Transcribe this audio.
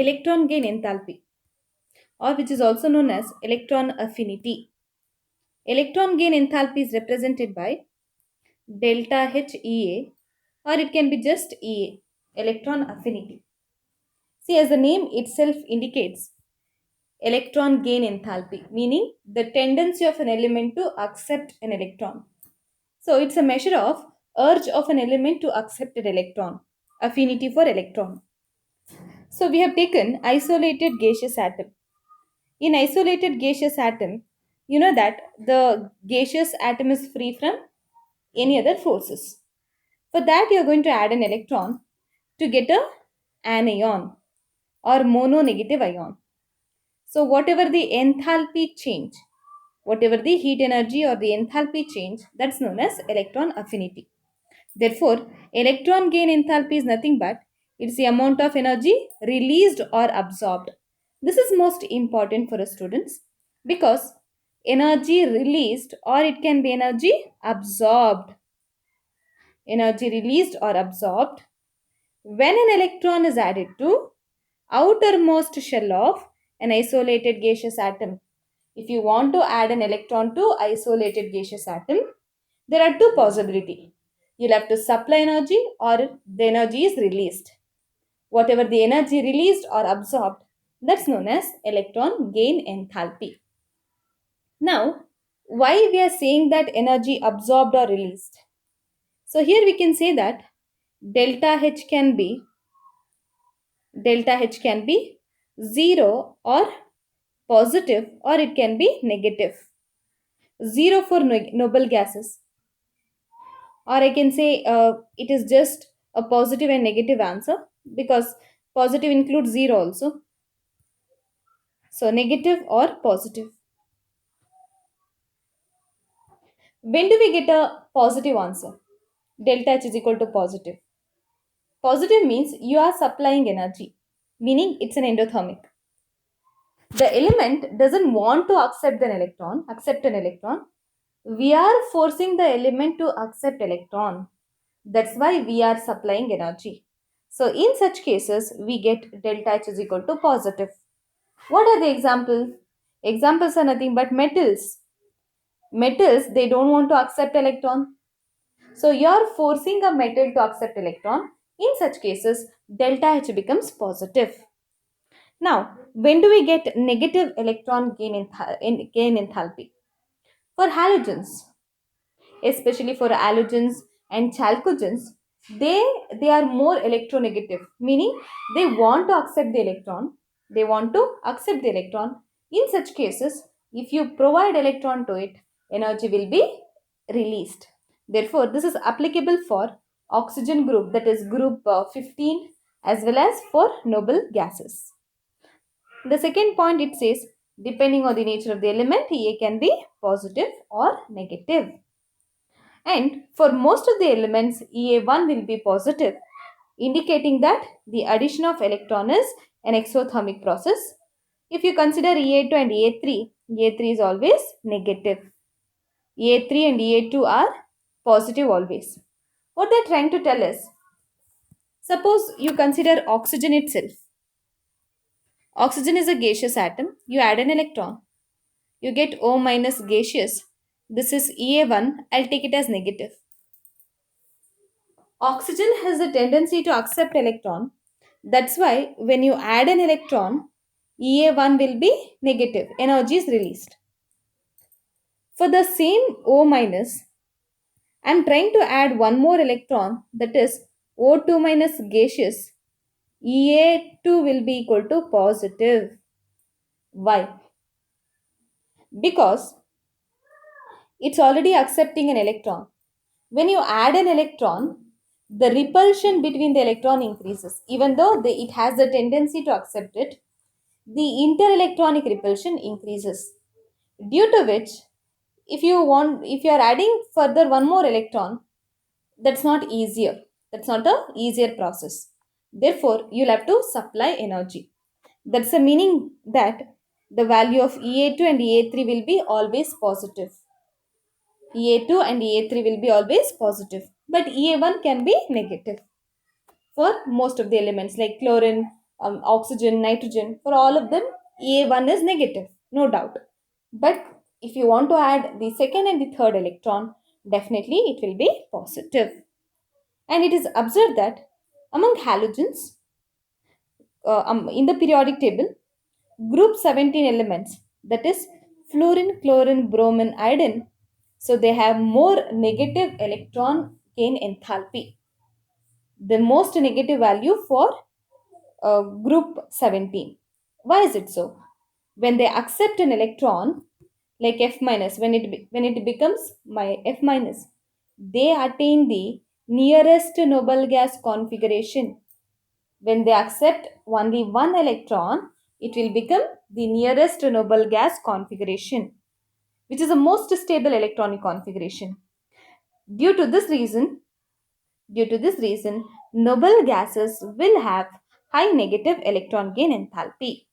electron gain enthalpy, or which is also known as electron affinity. Electron gain enthalpy is represented by delta H Ea, or it can be just Ea, electron affinity. See, as the name itself indicates, electron gain enthalpy, meaning the tendency of an element to accept an electron. So it's a measure of urge of an element to accept an electron, affinity for electron. So we have taken isolated gaseous atom. In isolated gaseous atom, you know that the gaseous atom is free from any other forces. For that, you are going to add an electron to get a anion or mononegative ion. So whatever the enthalpy change, whatever the heat energy or the enthalpy change, that's known as electron affinity. Therefore, electron gain enthalpy is nothing but it's the amount of energy released or absorbed. This is most important for us students because energy released or it can be energy absorbed. Energy released or absorbed when an electron is added to outermost shell of an isolated gaseous atom. If you want to add an electron to isolated gaseous atom, there are two possibilities. You'll have to supply energy or the energy is released. Whatever the energy released or absorbed, that's known as electron gain enthalpy. Now, why we are saying that energy absorbed or released? So here we can say that delta H can be delta H can be 0 or positive or it can be negative. 0 for noble gases, or I can say it is just a positive and negative answer because positive includes 0 also. So negative or positive. When do we get a positive answer? Delta H is equal to positive. Positive means you are supplying energy, meaning it's an endothermic. The element doesn't want to accept an electron. We are forcing the element to accept electron. That's why we are supplying energy. So in such cases, we get delta H is equal to positive. What are the examples? Examples are nothing but metals. Metals, they don't want to accept electron. So you are forcing a metal to accept electron. In such cases, delta H becomes positive. Now, when do we get negative electron gain enthalpy? For halogens, especially for halogens and chalcogens, they are more electronegative, meaning they want to accept the electron. They want to accept the electron. In such cases, if you provide electron to it, energy will be released. Therefore, this is applicable for oxygen group, that is group 15, as well as for noble gases. The second point, it says depending on the nature of the element, A can be positive or negative. And for most of the elements, Ea1 will be positive, indicating that the addition of electron is an exothermic process. If you consider Ea2 and Ea3, Ea3 is always negative. Ea3 and Ea2 are positive always. What they're trying to tell us, suppose you consider oxygen itself. Oxygen is a gaseous atom. You add an electron. You get O minus gaseous. This is Ea1. I'll take it as negative. Oxygen has a tendency to accept electron. That's why when you add an electron, Ea1 will be negative. Energy is released. For the same O minus, I'm trying to add one more electron, that is O2 minus gaseous. Ea2 will be equal to positive. Why? Because it's already accepting an electron. When you add an electron, the repulsion between the electron increases. Even though it has the tendency to accept it, the interelectronic repulsion increases. Due to which, if you are adding further one more electron, that's not easier. That's not a easier process. Therefore, you'll have to supply energy. That's the meaning that the value of Ea2 and Ea3 will be always positive. Ea2 and Ea3 will be always positive, but Ea1 can be negative for most of the elements like chlorine, oxygen, nitrogen, for all of them, A1 is negative, no doubt. But if you want to add the second and the third electron, definitely it will be positive. And it is observed that among halogens, in the periodic table, group 17 elements, that is fluorine, chlorine, bromine, iodine, so they have more negative electron gain enthalpy. The most negative value for group 17. Why is it so? When they accept an electron like F minus, when it becomes my F minus, they attain the nearest noble gas configuration. When they accept only one electron, it will become the nearest noble gas configuration, which is the most stable electronic configuration. Due to this reason, noble gases will have high negative electron gain enthalpy.